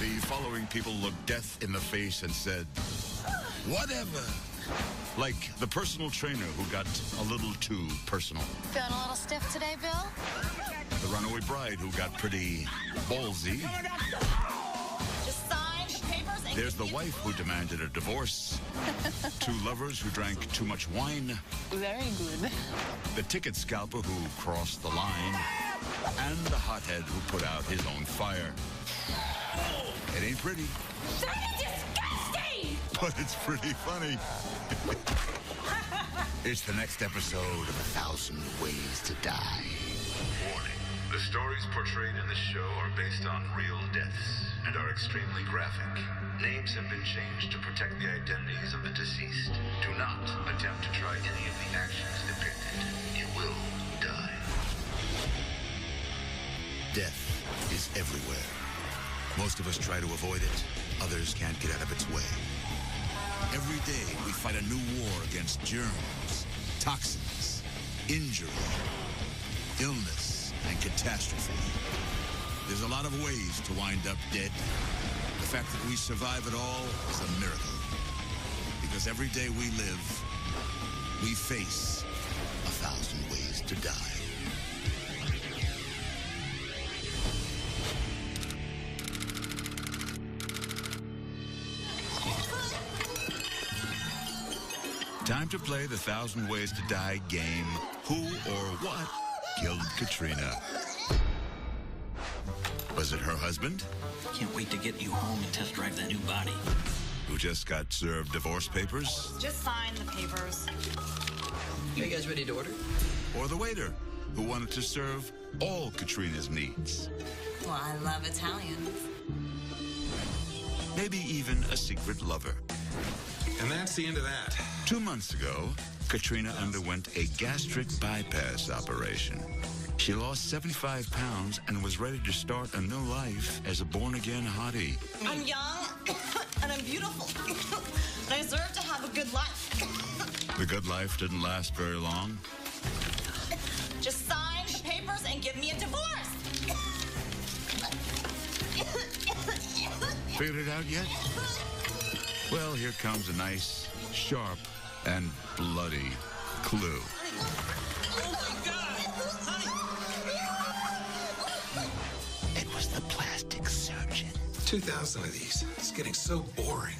The following people looked death in the face and said, whatever. Like the personal trainer who got a little too personal. Feeling a little stiff today, Bill? The runaway bride who got pretty ballsy. Just sign the papers and... There's the wife who demanded a divorce. Two lovers who drank too much wine. Very good. The ticket scalper who crossed the line. And the hothead who put out his own fire. It ain't pretty. That is disgusting! But it's pretty funny. It's the next episode of 1,000 Ways to Die. Warning. The stories portrayed in this show are based on real deaths and are extremely graphic. Names have been changed to protect the identities of the deceased. Do not attempt to try any of the actions depicted. You will die. Death is everywhere. Most of us try to avoid it. Others can't get out of its way. Every day we fight a new war against germs, toxins, injury, illness, and catastrophe. There's a lot of ways to wind up dead. The fact that we survive it all is a miracle. Because every day we live, we face 1,000 ways to die. Time to play the 1,000 Ways to Die game. Who or what killed Katrina? Was it her husband? Can't wait to get you home and test drive that new body. Who just got served divorce papers? Just sign the papers. Are you guys ready to order? Or the waiter, who wanted to serve all Katrina's needs? Well, I love Italians. Maybe even a secret lover. And that's the end of that. 2 months ago, Katrina underwent a gastric bypass operation. She lost 75 pounds and was ready to start a new life as a born-again hottie. I'm young, and I'm beautiful, and I deserve to have a good life. The good life didn't last very long. Just sign the papers and give me a divorce. Figured it out yet? Well, here comes a nice, sharp, and bloody clue. Oh my God! It was the plastic surgeon. 2,000 of these. It's getting so boring.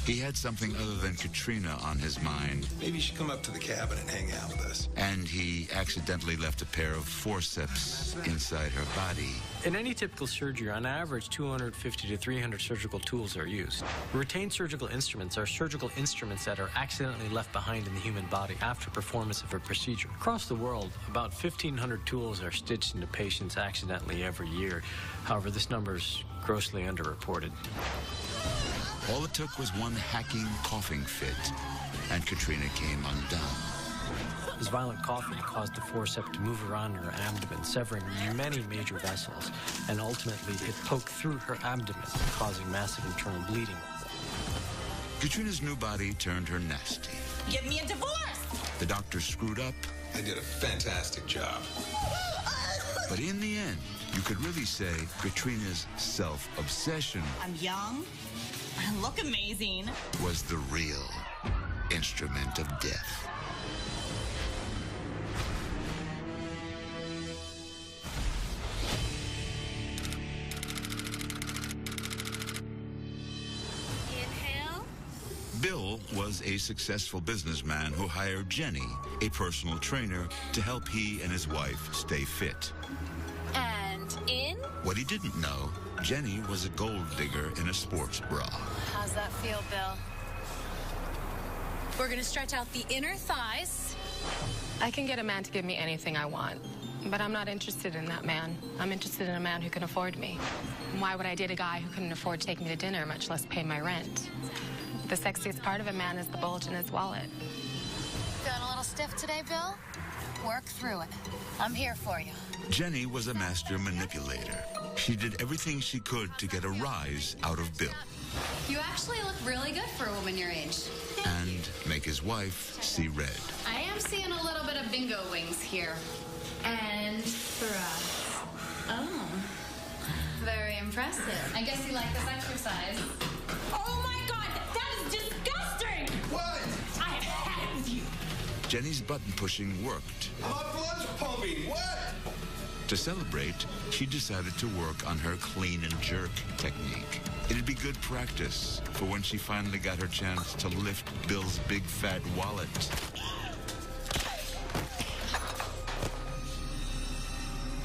He had something other than Katrina on his mind, Maybe you should come up to the cabin and hang out with us. and he accidentally left a pair of forceps inside her body. In any typical surgery, on average, 250 to 300 surgical tools are used. Retained surgical instruments are surgical instruments that are accidentally left behind in the human body after performance of a procedure. Across the world, about 1,500 tools are stitched into patients accidentally every year. However, this number is grossly underreported. All it took was one hacking coughing fit, and Katrina came undone. His violent coughing caused the forceps to move around her abdomen, severing many major vessels, and ultimately it poked through her abdomen, causing massive internal bleeding. Katrina's new body turned her nasty. Give me a divorce. The doctor screwed up, I did a fantastic job. but in the end, you could really say Katrina's self-obsession I'm young. I look amazing. was the real instrument of death. Inhale. Bill was a successful businessman who hired Jenny, a personal trainer, to help he and his wife stay fit. And in. What he didn't know, Jenny was a gold digger in a sports bra. How's that feel, Bill? We're gonna stretch out the inner thighs. I can get a man to give me anything I want, but I'm not interested in that man. I'm interested in a man who can afford me. Why would I date a guy who couldn't afford to take me to dinner, much less pay my rent? The sexiest part of a man is the bulge in his wallet. Feeling a little stiff today, Bill? Work through it. I'm here for you. Jenny was a master manipulator. She did everything she could to get a rise out of Bill You actually look really good for a woman your age. and make his wife see red. I am seeing a little bit of bingo wings here. And thrust. Oh. Very impressive. I guess you like this exercise. Oh my God, that is disgusting! What? I have had it with you. Jenny's button pushing worked. My blood's pumping. What? To celebrate, she decided to work on her clean and jerk technique. It'd be good practice for when she finally got her chance to lift Bill's big fat wallet.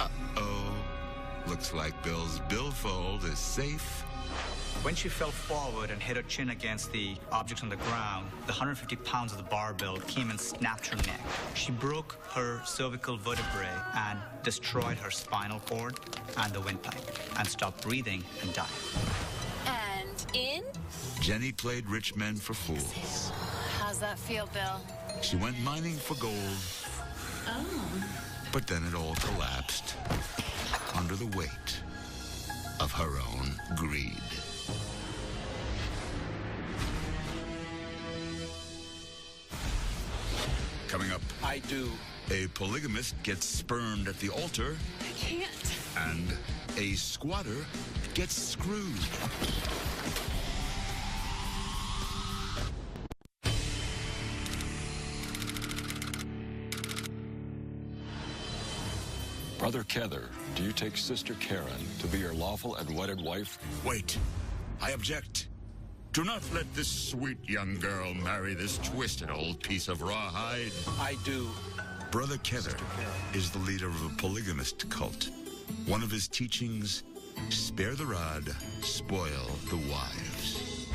Uh-oh. Looks like Bill's billfold is safe. When she fell forward and hit her chin against the objects on the ground, the 150 pounds of the barbell came and snapped her neck. She broke her cervical vertebrae and destroyed her spinal cord and the windpipe, and stopped breathing and died. And in? Jenny played rich men for fools. How's that feel, Bill? She went mining for gold. Oh. But then it all collapsed under the weight of her own greed. Coming up, I do. A polygamist gets spurned at the altar. I can't. And a squatter gets screwed. Brother Kether, do you take Sister Karen to be your lawful and wedded wife? Wait, I object. Do not let this sweet young girl marry this twisted old piece of rawhide. I do. Brother Kether is the leader of a polygamist cult. One of his teachings, spare the rod, spoil the wives.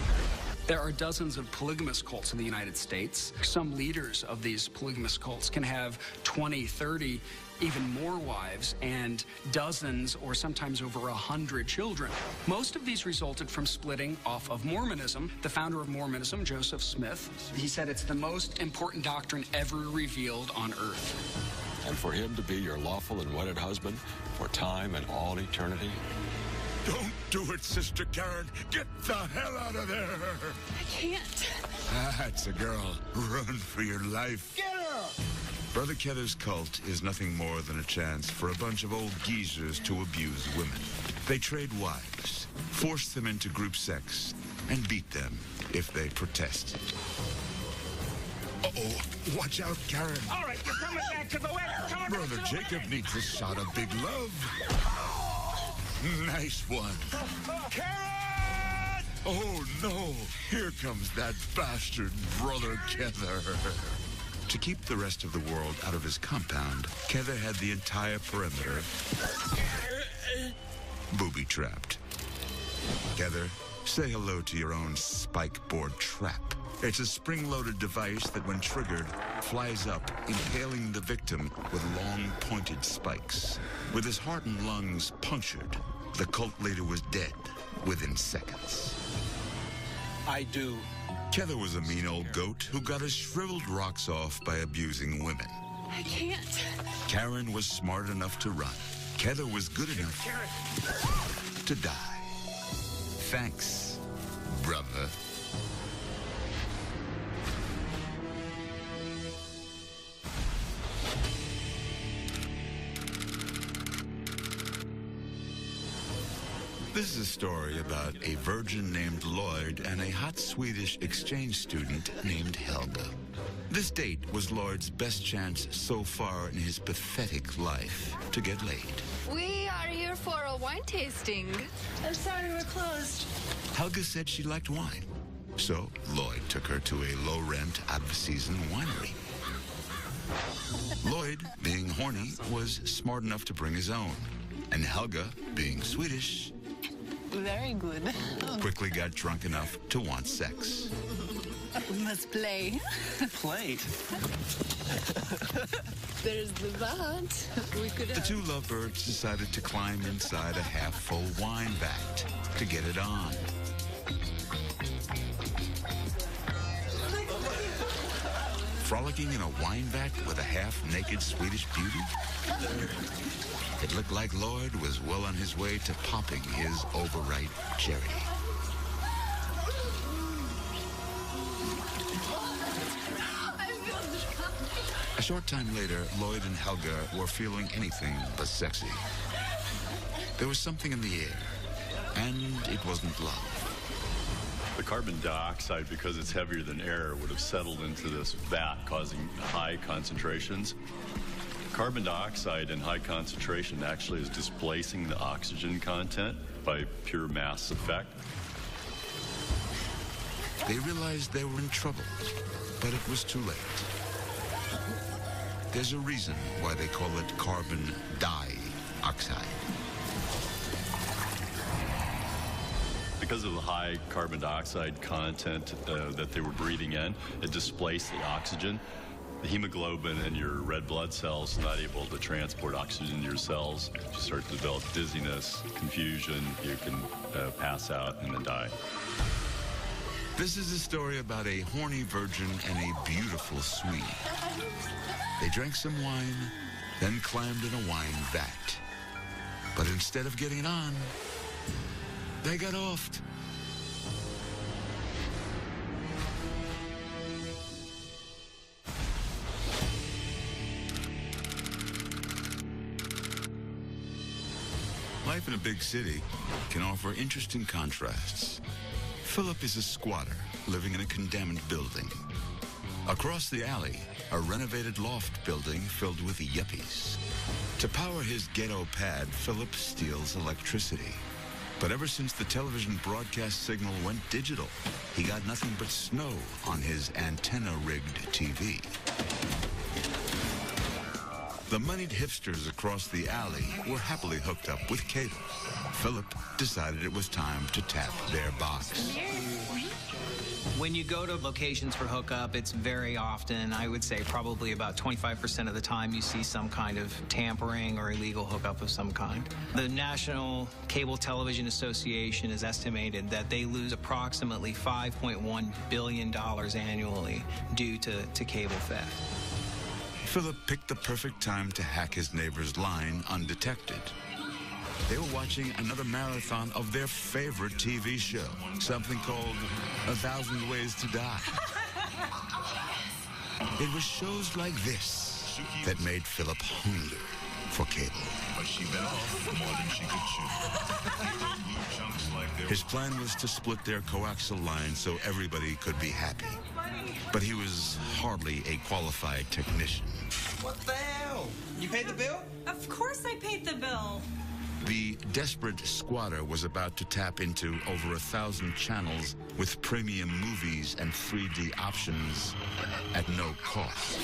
There are dozens of polygamous cults in the United States. Some leaders of these polygamous cults can have 20, 30, even more wives, and dozens or sometimes over 100 children. Most of these resulted from splitting off of Mormonism. The founder of Mormonism, Joseph Smith, he said it's the most important doctrine ever revealed on earth. And for him to be your lawful and wedded husband for time and all eternity? Don't do it, Sister Karen. Get the hell out of there. I can't. That's a girl. Run for your life. Get her! Brother Kether's cult is nothing more than a chance for a bunch of old geezers to abuse women. They trade wives, force them into group sex, and beat them if they protest. Uh-oh. Watch out, Karen. All right, you're coming back to the wedding. Brother Jacob needs a shot of big love. Nice one. Karen! Oh, no. Here comes that bastard Brother Kether. To keep the rest of the world out of his compound, Kether had the entire perimeter booby-trapped. Kether, say hello to your own spike board trap. It's a spring-loaded device that, when triggered, flies up, impaling the victim with long, pointed spikes. With his heart and lungs punctured, the cult leader was dead within seconds. I do. Kether was a mean old goat who got his shriveled rocks off by abusing women. I can't. Karen was smart enough to run. Kether was good enough to die. Thanks, brother. This is a story about a virgin named Lloyd and a hot Swedish exchange student named Helga. This date was Lloyd's best chance so far in his pathetic life to get laid. We are here for a wine tasting. I'm sorry we're closed. Helga said she liked wine, so Lloyd took her to a low-rent, out-of-season winery. Lloyd, being horny, was smart enough to bring his own. And Helga, being Swedish, Very good. quickly got drunk enough to want sex. We must play. Play? There's the vat. We could The two lovebirds decided to climb inside a half-full wine vat to get it on. Frolicking in a wine vat with a half-naked Swedish beauty? It looked like Lloyd was well on his way to popping his overripe cherry. A short time later, Lloyd and Helga were feeling anything but sexy. There was something in the air. And it wasn't love. The carbon dioxide, because it's heavier than air, would have settled into this vat, causing high concentrations. Carbon dioxide in high concentration actually is displacing the oxygen content by pure mass effect. They realized they were in trouble, but it was too late. There's a reason why they call it carbon dioxide. Because of the high carbon dioxide content that they were breathing in, it displaced the oxygen. The hemoglobin in your red blood cells is not able to transport oxygen to your cells. You start to develop dizziness, confusion, you can pass out and then die. This is a story about a horny virgin and a beautiful Swede. They drank some wine, then climbed in a wine vat. But instead of getting on, they got offed. Life in a big city can offer interesting contrasts. Philip is a squatter living in a condemned building. Across the alley, a renovated loft building filled with yuppies. To power his ghetto pad, Philip steals electricity. But ever since the television broadcast signal went digital, he got nothing but snow on his antenna-rigged TV. The moneyed hipsters across the alley were happily hooked up with cable. Philip decided it was time to tap their box. When you go to locations for hookup, it's very often, I would say probably about 25% of the time, you see some kind of tampering or illegal hookup of some kind. The National Cable Television Association has estimated that they lose approximately $5.1 billion annually due to cable theft. Philip picked the perfect time to hack his neighbor's line undetected. They were watching another marathon of their favorite TV show, something called 1,000 Ways to Die. It was shows like this that made Philip hungry for cable. But she bit off more than she could chew. His plan was to split their coaxial line so everybody could be happy. But he was hardly a qualified technician. What the hell? You paid the bill? Of course I paid the bill. The desperate squatter was about to tap into over 1,000 channels with premium movies and 3D options at no cost.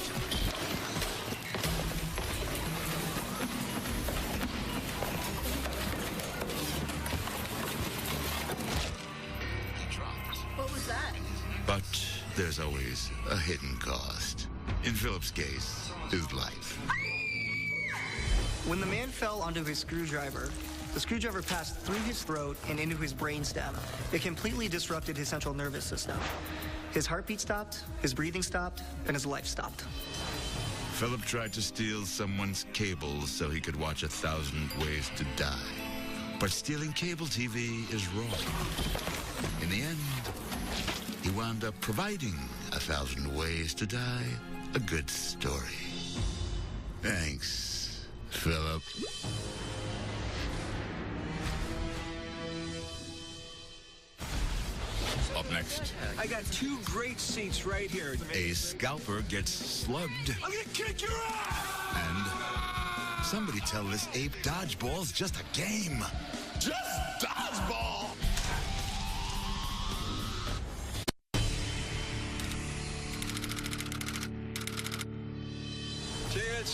What was that? But there's always a hidden cost. In Philip's case, his life. When the man fell onto his screwdriver, the screwdriver passed through his throat and into his brainstem. It completely disrupted his central nervous system. His heartbeat stopped, his breathing stopped, and his life stopped. Philip tried to steal someone's cable so he could watch 1,000 Ways to Die. But stealing cable TV is wrong. In the end, he wound up providing 1,000 Ways to Die, a good story. Thanks, Philip. Up next, I got 2 great seats right here. a scalper gets slugged. I'm gonna kick your ass! And somebody tell this ape dodgeball's just a game. Just dodgeball!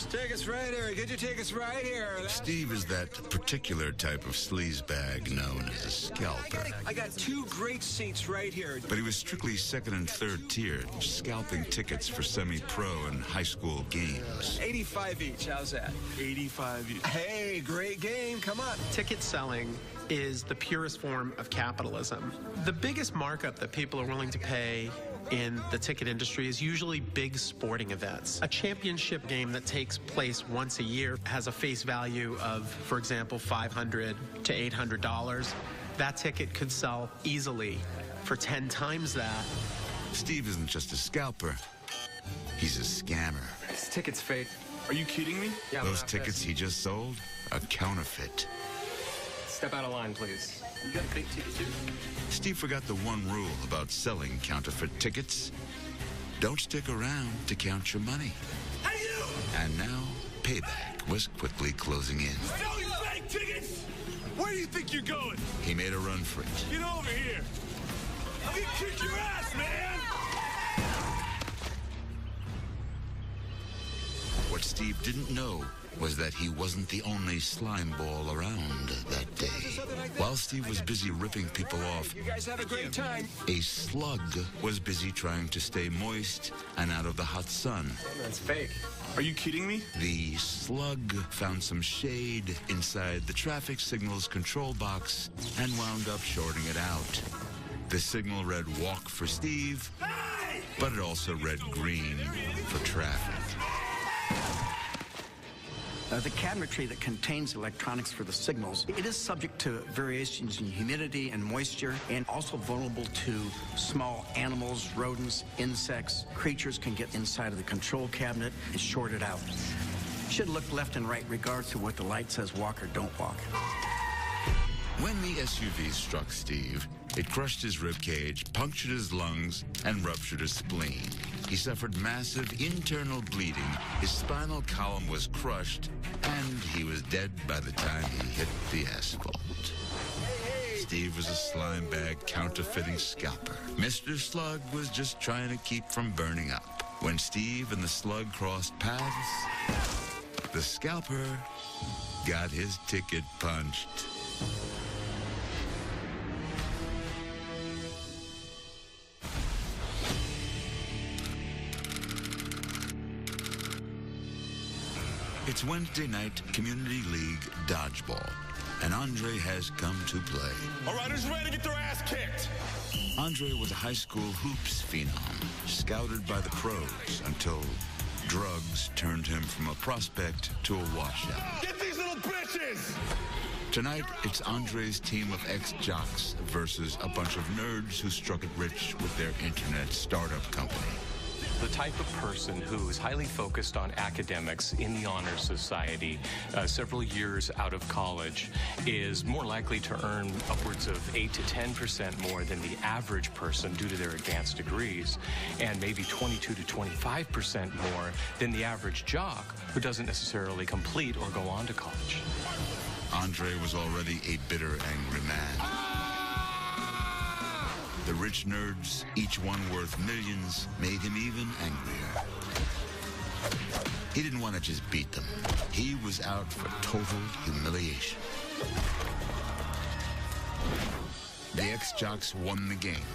Tickets right here. Get your tickets right here. Steve is that particular type of sleazebag known as a scalper. I got 2 great seats right here. But he was strictly second and third tier, scalping tickets for semi-pro and high school games. 85 each. How's that? 85 each. Hey, great game. Come on. Ticket selling is the purest form of capitalism. The biggest markup that people are willing to pay in the ticket industry is usually big sporting events. A championship game that takes place once a year has a face value of, for example, $500 to $800. That ticket could sell easily for 10 times that. Steve isn't just a scalper, he's a scammer. This ticket's fake. Are you kidding me? Those tickets he just sold, a counterfeit. Step out of line, please. You got a big ticket, too? Steve forgot the one rule about selling counterfeit tickets. Don't stick around to count your money. Hey, you! And now, payback was quickly closing in. Selling fake tickets? Where do you think you're going? He made a run for it. Get over here. I'm gonna kick your ass, man! What Steve didn't know was that he wasn't the only slime ball around that day. While Steve was busy ripping people off, You guys have a great time. a slug was busy trying to stay moist and out of the hot sun. That's fake. Are you kidding me? The slug found some shade inside the traffic signal's control box and wound up shorting it out. The signal read walk for Steve, but it also read green for traffic. The cabinetry that contains electronics for the signals, it is subject to variations in humidity and moisture and also vulnerable to small animals, rodents, insects. Creatures can get inside of the control cabinet and short it out. Should look left and right regardless of what the light says, walk or don't walk. When the SUV struck Steve, it crushed his ribcage, punctured his lungs, and ruptured his spleen. He suffered massive internal bleeding, his spinal column was crushed, and he was dead by the time he hit the asphalt. Steve was a slime bag counterfeiting scalper. Mr. Slug was just trying to keep from burning up. When Steve and the slug crossed paths, the scalper got his ticket punched. It's Wednesday night Community League Dodgeball, and Andre has come to play. All right, who's ready to get their ass kicked? Andre was a high school hoops phenom, scouted by the pros until drugs turned him from a prospect to a washout. Get these little bitches! Tonight, it's Andre's team of ex-jocks versus a bunch of nerds who struck it rich with their internet startup company. The type of person who is highly focused on academics in the honor society, several years out of college, is more likely to earn upwards of 8 to 10% more than the average person due to their advanced degrees, and maybe 22 to 25% more than the average jock who doesn't necessarily complete or go on to college. Andre was already a bitter, angry man. The rich nerds, each one worth millions, made him even angrier. He didn't want to just beat them. He was out for total humiliation. The ex-jocks won the game.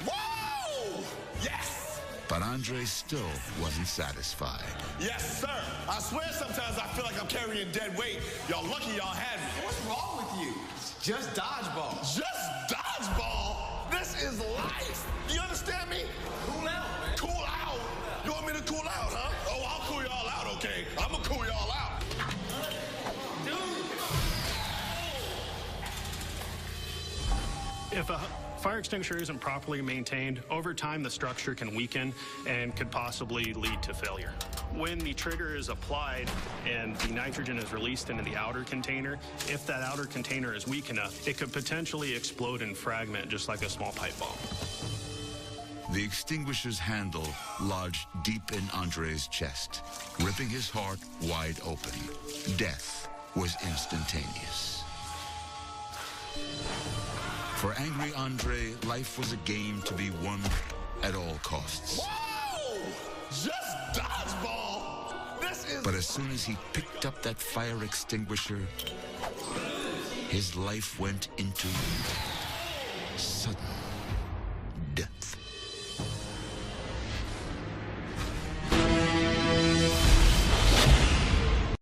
Whoa! Yes! But Andre still wasn't satisfied. Yes, sir. I swear sometimes I feel like I'm carrying dead weight. Y'all lucky y'all had me. What's wrong with you? It's just dodgeball. Just dodgeball? This is life. You understand me? Cool out, man. Cool out? You want me to cool out, huh? Oh, I'll cool y'all out, okay? I'm gonna cool y'all out. If a fire extinguisher isn't properly maintained, over time the structure can weaken and could possibly lead to failure. When the trigger is applied and the nitrogen is released into the outer container, if that outer container is weak enough, it could potentially explode and fragment just like a small pipe bomb. The extinguisher's handle lodged deep in Andre's chest, ripping his heart wide open. Death was instantaneous. For angry Andre, life was a game to be won at all costs. Whoa! Just dodgeball? This is... But as soon as he picked up that fire extinguisher, his life went into sudden death.